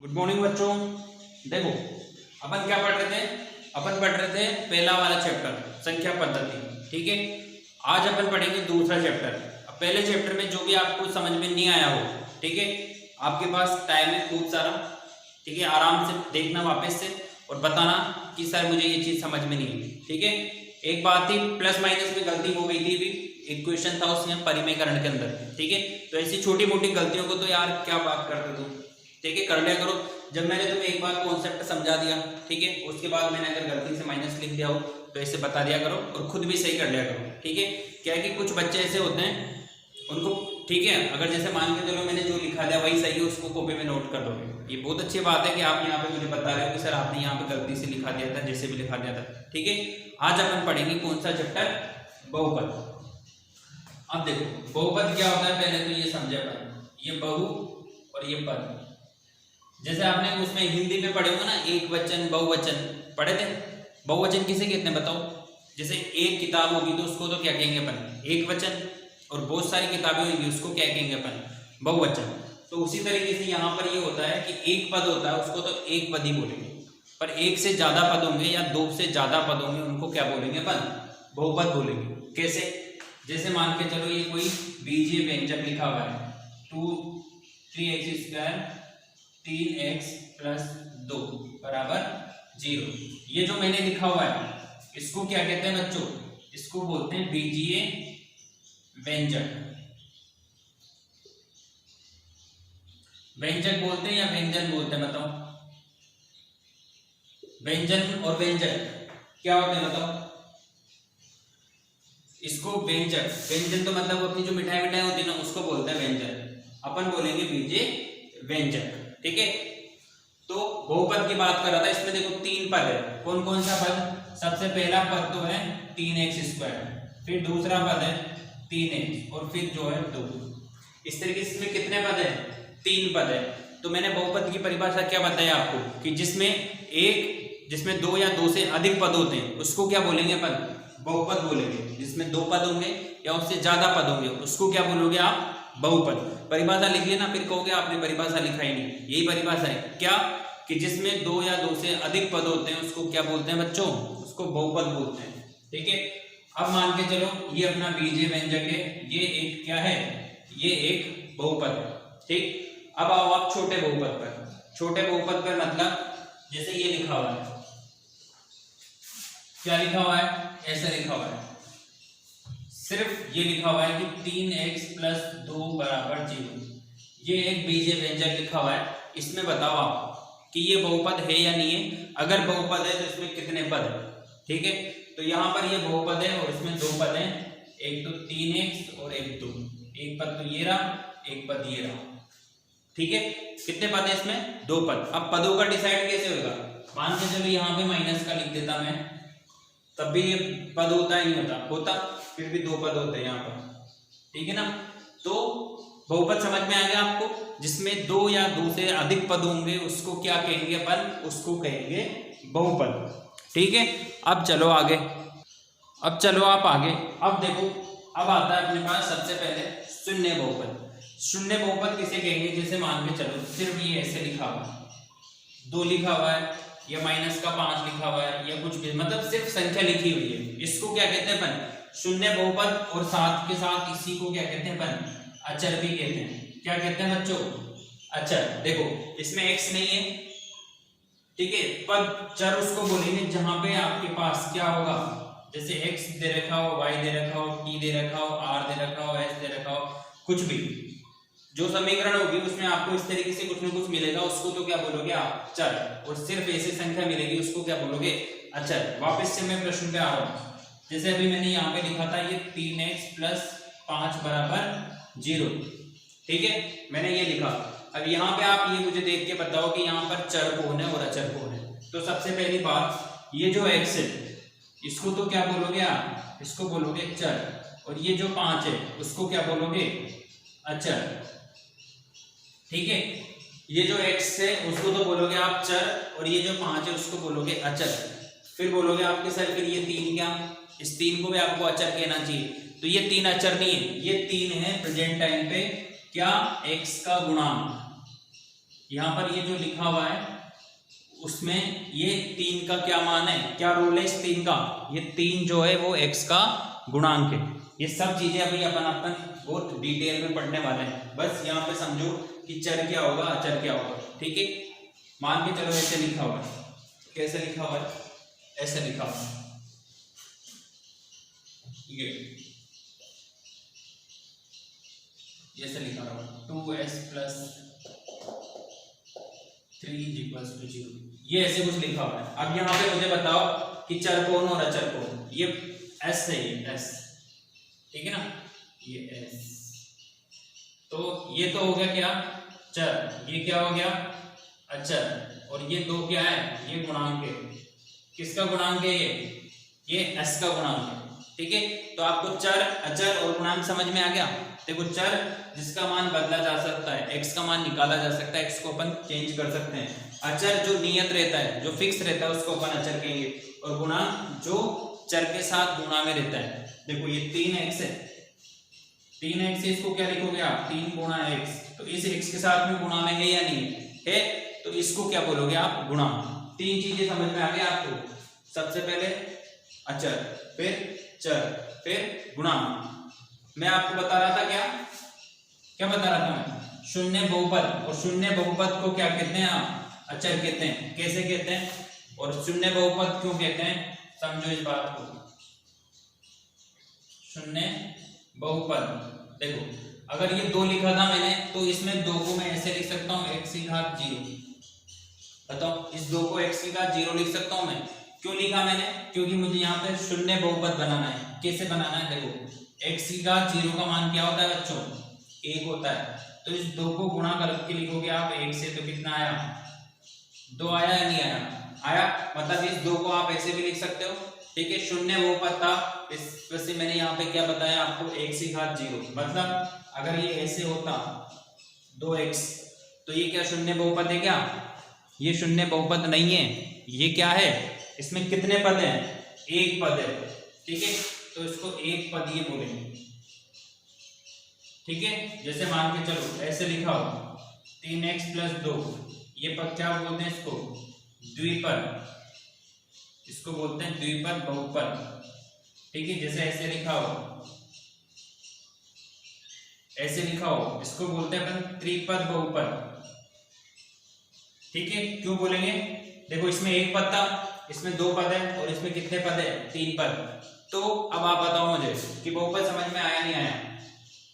Good morning बच्चों। देखो अपन क्या पढ़ रहे थे, अपन पढ़ रहे थे पहला वाला चैप्टर संख्या पद्धति। ठीक है, आज अपन पढ़ेंगे दूसरा चैप्टर। अब पहले चैप्टर में जो भी आपको समझ में नहीं आया हो, ठीक है, आपके पास टाइम है खूब सारा, ठीक है, आराम से देखना वापस से और बताना कि सर मुझे ये चीज समझ में नहीं आई। ठीक है, एक बात थी प्लस माइनस में गलती हो गई थी, अभी एक क्वेश्चन था उसमें परिमेयकरण के अंदर। ठीक है, तो ऐसी छोटी मोटी गलतियों को तो यार क्या बात करते तुम, ठीक है, कर लिया करो। जब मैंने तुम्हें एक बार कॉन्सेप्ट समझा दिया, ठीक है, उसके बाद मैंने अगर गलती से माइनस लिख दिया हो तो ऐसे बता दिया करो और खुद भी सही कर लिया करो। ठीक है, क्या है कि कुछ बच्चे ऐसे होते हैं उनको, ठीक है, अगर जैसे मान के चलो मैंने जो लिखा दिया वही सही है, उसको कॉपी में नोट कर दोगे। ये बहुत अच्छी बात है कि आप यहाँ पे मुझे बता रहे हो कि सर आपने यहाँ पे गलती से लिखा दिया था, जैसे भी लिखा दिया था। ठीक है, आज अपन पढ़ेंगे कौन सा चैप्टर, बहुपद। अब देखो बहुपद क्या होता है, पहले तो ये समझे अपन, ये बहु और ये पद। जैसे आपने उसमें हिंदी में पढ़े होंगे ना, एक वचन बहुवचन पढ़े थे। बहुवचन किसे कहते हैं बताओ? जैसे एक किताब होगी तो उसको तो क्या कहेंगे अपन, एक वचन, और बहुत सारी किताबें होंगी उसको क्या कहेंगे अपन, बहुवचन। तो उसी तरीके से यहाँ पर ये होता है कि एक पद होता है उसको तो एक पद ही बोलेंगे, पर एक से ज्यादा पद होंगे या दो से ज्यादा पद होंगे उनको क्या बोलेंगे अपन, बहुपद बोलेंगे। कैसे? जैसे मान के चलो ये कोई बीजीय व्यंजक लिखा हुआ है, 3x² 3x + 2 = 0। ये जो मैंने लिखा हुआ है इसको क्या कहते हैं बच्चों? इसको बोलते हैं बीजीय व्यंजक। व्यंजक बोलते हैं या व्यंजन बोलते हैं बताओ? व्यंजन और व्यंजक क्या होते हैं बताओ? इसको व्यंजक, व्यंजन तो मतलब अपनी जो मिठाई होती है ना उसको बोलते हैं व्यंजन, अपन बोलेंगे बीजीय व्यंजक। ठीक है, तो बहुपद की बात कर रहा था, इसमें देखो तीन पद है। कौन कौन सा पद? सबसे पहला पद तो है 3x², फिर दूसरा पद है 3x और फिर जो है 2। इस तरीके से इसमें कितने पद है? तीन पद है। तो मैंने बहुपद की परिभाषा क्या बताई आपको कि जिसमें दो या दो से अधिक पद होते हैं उसको क्या बोलेंगे अपन, बहुपद बोलेंगे। जिसमें दो पद होंगे या उससे ज्यादा पद होंगे उसको क्या बोलोगे आप, बहुपद। परिभाषा लिख लेना, फिर कहोगे आपने परिभाषा लिखा ही नहीं। यही परिभाषा है क्या, कि जिसमें दो या दो से अधिक पद होते हैं उसको क्या बोलते हैं बच्चों, उसको बहुपद बोलते हैं। ठीक है, अब मान के चलो ये अपना बीजीय व्यंजक है, ये एक क्या है, ये एक बहुपद है। ठीक, अब आओ आप छोटे बहुपद पर। छोटे बहुपद पर मतलब जैसे ये लिखा हुआ है, क्या लिखा हुआ है, ऐसा लिखा हुआ है, सिर्फ ये लिखा हुआ है कि 3x + 2 = 0। ये एक बीजीय व्यंजक लिखा हुआ है। इसमें बताओ आप कि ये बहुपद है या नहीं है। अगर बहुपद है तो इसमें कितने पद है? ठीक है, तो यहाँ पर ये बहुपद है और इसमें दो पद हैं, एक तो 3x और एक 2। एक पद तो ये रहा, एक पद ये रहा। ठीक है, कितने पद है इसमें? दो पद। अब पदों का डिसाइड कैसे होगा? मान के चलो यहाँ पे माइनस का लिख देता मैं, तब भी ये पद होता ही नहीं होता, फिर भी दो पद होते हैं यहाँ पर। ठीक है ना, तो बहुपद समझ में आ गया आपको? जिसमें दो या दो से अधिक पद होंगे उसको क्या कहेंगे अपन, उसको कहेंगे बहुपद। ठीक है, अब चलो आगे, अब चलो आप आगे। अब देखो, अब आता है अपने पास सबसे पहले शून्य बहुपद। शून्य बहुपद किसे कहेंगे? जैसे मान के चलो सिर्फ ये ऐसे लिखा हुआ है, 2 लिखा हुआ है या -5 लिखा हुआ है या कुछ भी, मतलब सिर्फ संख्या लिखी हुई है, इसको क्या कहते हैं अपन, शून्य बहुपद। और साथ के साथ इसी को क्या कहते हैं अपन, अचर भी कहते हैं। क्या कहते हैं बच्चों? अचर। देखो इसमें x नहीं है, ठीक है, पद चर उसको बोलेंगे जहां पे आपके पास क्या होगा, जैसे x दे रखा हो, y दे रखा हो, t दे रखा हो, r दे रखा हो, s दे रखा हो, कुछ भी जो समीकरण होगी उसमें आपको इस तरीके से कुछ ना कुछ मिलेगा, उसको तो क्या बोलोगे आप, चर। और सिर्फ ऐसी संख्या मिलेगी उसको क्या बोलोगे, अचर। वापस से मैं प्रश्न पे आ रहा हूँ। जैसे अभी मैंने यहाँ पे लिखा था ये 3x + 5 = 0। ठीक है, मैंने ये लिखा। अब यहाँ पे आप ये मुझे देख के बताओ कि यहाँ पर चर कौन है और अचर कौन है। तो सबसे पहली बात, ये जो x है इसको तो क्या बोलोगे आप, इसको बोलोगे चर। और ये जो 5 है उसको क्या बोलोगे, अचर। ठीक है, ये जो x है उसको तो बोलोगे आप चर, और ये जो 5 है उसको बोलोगे अचर। फिर बोलोगे आपके सर फिर ये 3 क्या, इस 3 को भी आपको अचर कहना चाहिए। तो ये 3 अचर नहीं है, ये 3 है प्रेजेंट टाइम पे क्या, x का गुणांक। यहाँ पर ये जो लिखा हुआ है उसमें ये 3 का क्या मान है, क्या रोल है इस 3 का, ये 3 जो है वो x का गुणांक है। ये सब चीजें अभी अपन बहुत डिटेल में पढ़ने वाले हैं, बस यहाँ पे समझो कि चर क्या होगा अचर क्या होगा। ठीक है, मान के चलो ऐसे लिखा हुआ है, कैसे लिखा हुआ है, ऐसे लिखा हुआ है, ये ऐसे लिखा हुआ है 2s + 3 = 0, ये ऐसे कुछ लिखा हुआ है। अब यहाँ पे मुझे बताओ कि चर कौन और अचर कौन। ये s है, ये s, ठीक है ना, ये s, तो ये तो हो गया क्या चर, ये क्या हो गया अचर, और ये 2 क्या है, ये गुणांक है। किसका गुणांक है ये s का गुणांक है। ठीक है, तो आपको चर अचर और गुणांक समझ में आ गया। देखो चर जिसका मान बदला जा सकता है, x का मान निकाला जा सकता है, x को अपन चेंज कर सकते हैं। अचर जो नियत रहता है, जो फिक्स रहता है, उसको अपन अचर कहेंगे। और गुणांक जो चर के साथ गुणा में रहता है। देखो ये 3x है, 3x है, इसको क्या लिखोगे आप, 3 गुणा x, तो इस x के साथ में गुणा में है या नहीं है, तो इसको क्या बोलोगे आप, गुणा। 3 चीजें समझ में आ गई आपको, सबसे पहले अचर, फिर चर, फिर गुणांक। मैं आपको बता रहा था क्या बता रहा था मैं, शून्य बहुपद, और शून्य बहुपद को क्या कहते हैं आप, अचर कहते हैं। कैसे कहते हैं, और शून्य बहुपद क्यों कहते हैं, समझो इस बात को। शून्य बहुपद, देखो अगर ये 2 लिखा था मैंने, तो इसमें 2 को मैं ऐसे लिख सकता हूँ x की घात 0। बताओ, इस 2 को x की घात 0 लिख सकता हूँ मैं। क्यों लिखा मैंने, क्योंकि मुझे यहाँ पे शून्य बहुपद बनाना है। कैसे बनाना है, देखो x की घात 0 का मान क्या होता है बच्चों, 1 होता है। तो इस 2 को गुणा करके लिखोगे आप 1 से, तो कितना आया, 2 आया या नहीं आया, आया। मतलब इस 2 को आप ऐसे भी लिख सकते हो। ठीक है, शून्य बहुपद था, इस वैसे मैंने यहाँ पे क्या बताया आपको, x की घात 0। मतलब अगर ये ऐसे होता 2x, तो ये क्या शून्य बहुपद है क्या, ये शून्य बहुपद नहीं है। ये क्या है, इसमें कितने पद हैं, 1 पद है। ठीक है, तो इसको 1 पद ये बोलेंगे। ठीक है, जैसे मान के चलो ऐसे लिखा हो 3x + 2, ये पद क्या बोलते हैं, इसको द्विपद, इसको बोलते हैं द्विपद बहुपद। ठीक है, जैसे ऐसे लिखा हो, ऐसे लिखा हो, इसको बोलते हैं अपन त्रिपद बहुपद। ठीक है, क्यों बोलेंगे, देखो इसमें 1 पद था, इसमें 2 पद है, और इसमें कितने पद है, 3 पद। तो अब आप बताओ मुझे कि बहुपद समझ में आया नहीं आया।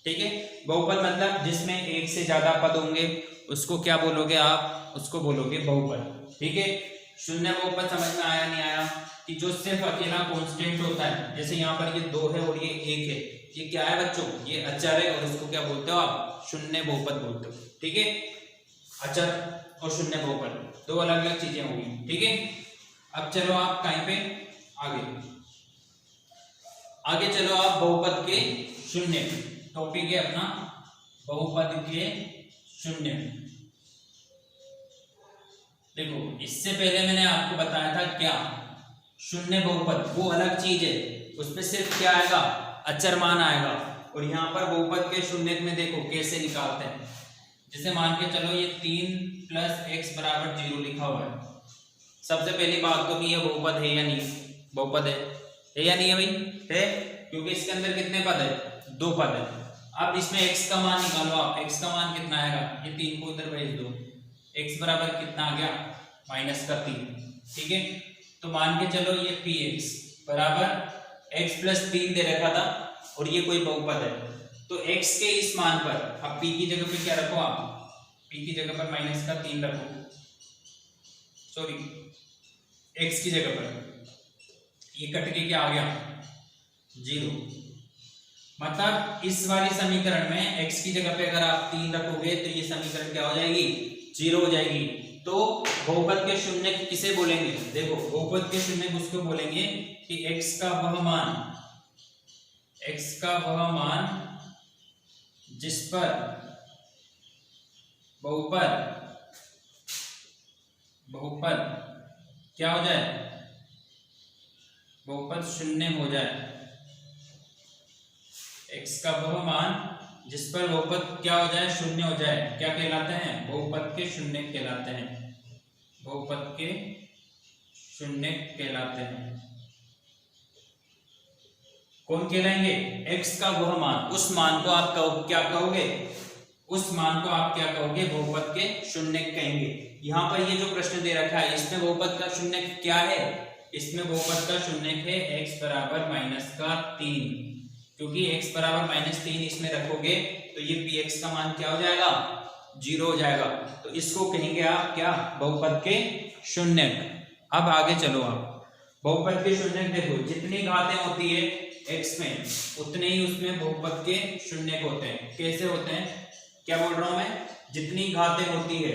ठीक है, बहुपद मतलब जिसमें 1 से ज्यादा पद होंगे, उसको क्या बोलोगे आप, उसको बोलोगे बहुपद। ठीक है, शून्य बहुपद समझ में आया नहीं आया, कि जो सिर्फ अकेला कांस्टेंट होता है। जैसे यहाँ पर ये 2 है और ये 1 है, ये क्या है बच्चों, ये अचर है, और इसको क्या बोलते हो आप, शून्य बहुपद बोलते हो। ठीक है, अचर और शून्य बहुपद 2 अलग अलग चीजें होंगी। ठीक है, अब चलो आप कहीं पे आगे चलो आप बहुपद के शून्य, टॉपिक है अपना बहुपद के शून्य। देखो इससे पहले मैंने आपको बताया था क्या, शून्य बहुपद वो अलग चीज है, उसमें सिर्फ क्या आएगा, अचर मान आएगा। और यहाँ पर बहुपद के शून्य में देखो कैसे निकालते हैं। जैसे मान के चलो ये 3 + x = 0 लिखा हुआ है। सबसे पहली बात तो कि ये बहुपद है या नहीं, बहुपद है या नहीं है भाई, है, क्योंकि इसके अंदर कितने पद है, 2 पद है। अब इसमें x का मान निकालो आप, x का मान कितना आएगा, ये 3 को इधर भेज दो, x बराबर कितना आ गया, -3। ठीक है, तो मान के चलो ये px बराबर x + 3 दे रखा था, और ये कोई बहुपद है, तो x के इस मान पर अब p की जगह पे क्या रखो आप, p की जगह पर -3 रखो, सॉरी x की जगह पर, ये कट के क्या आ गया, 0। मतलब इस वाली समीकरण में x की जगह पे अगर आप 3 रखोगे, तो ये समीकरण क्या हो जाएगी, 0 हो जाएगी। तो बहुपद के शून्य किसे बोलेंगे, देखो बहुपद के शून्य उसको बोलेंगे कि x का वह मान जिस पर बहुपद क्या हो जाए, बहुपद शून्य हो जाए। x का वह मान जिस पर बहुपद क्या हो जाए, शून्य हो जाए, क्या कहलाते हैं, बहुपद के शून्य कहलाते हैं, बहुपद के शून्य कहलाते हैं। कौन कहलाएंगे, x का वह मान, उस मान को आप क्या कहोगे, उस मान को आप क्या कहोगे, बहुपद के शून्य कहेंगे। यहाँ पर ये जो प्रश्न दे रखा है इसमें बहुपद का शून्य क्या है, इसमें बहुपद का शून्य है x बराबर -3, क्योंकि x बराबर -3 इसमें रखोगे तो ये px का मान क्या हो जाएगा, 0 हो जाएगा। तो इसको कहेंगे आप क्या, बहुपद के शून्य। अब आगे चलो आप, बहुपद के शून्य देखो, जितनी घातें होती है x में उतने ही उसमें बहुपद के शून्य होते हैं। कैसे होते हैं, क्या बोल रहा हूं मैं, जितनी घातें होती है,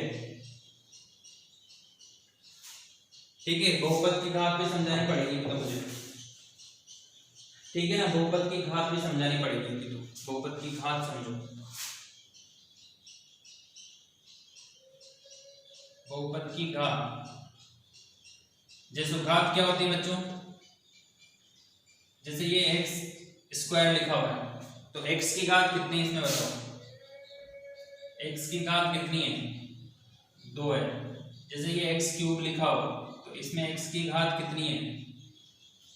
ठीक है, बहुपद की घात भी समझानी पड़ेगी तो मुझे, ठीक है ना, बहुपद की घात भी समझानी पड़ेगी, तो बहुपद की घात समझो। बहुपद की घात, जैसे घात क्या होती है बच्चों, जैसे ये x स्क्वायर लिखा हुआ है तो x की घात कितनी है इसमें बताओ, x की घात कितनी है, 2 है। जैसे ये x क्यूब लिखा हुआ तो इसमें x की घात कितनी है,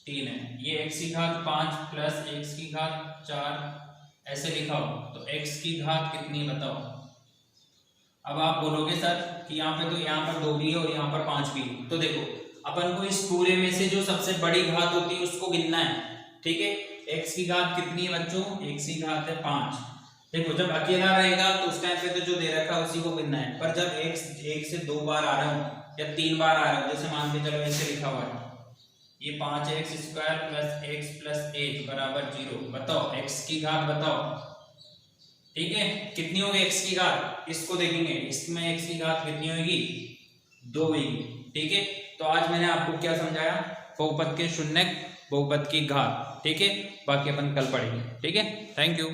3 है। ये x की घात 5 प्लस x की घात 4 ऐसे लिखा हो तो x की घात कितनी बताओ। अब आप बोलोगे सर कि यहाँ पे तो यहाँ पर 2 भी है और यहाँ पर 5 भी है, तो देखो अपन को इस पूरे में से जो सबसे बड़ी घात होती है उसको गिनना है, ठीक है। x की घात कितनी है बच्चों, x की घात है 5। देखो जब अकेला रहेगा तो उस टाइम पे तो जो दे रखा है उसी को गिनना है, पर जब x 1 से 2 बार आ रहा हूँ या 3 बार आ रहा हूँ, जैसे मान के चलो ऐसे लिखा हुआ है, ये 5x square plus x plus 1 बराबर 0, बताओ x की घात बताओ, ठीक है, कितनी होगी x की घात, इसको देखेंगे, इसमें x की घात कितनी होगी, 2 होगी, ठीक है। तो आज मैंने आपको क्या समझाया, बहुपद के शून्य, बहुपद की घात, ठीक है, बाकी अपन कल पढ़ेंगे, ठीक है। Thank you.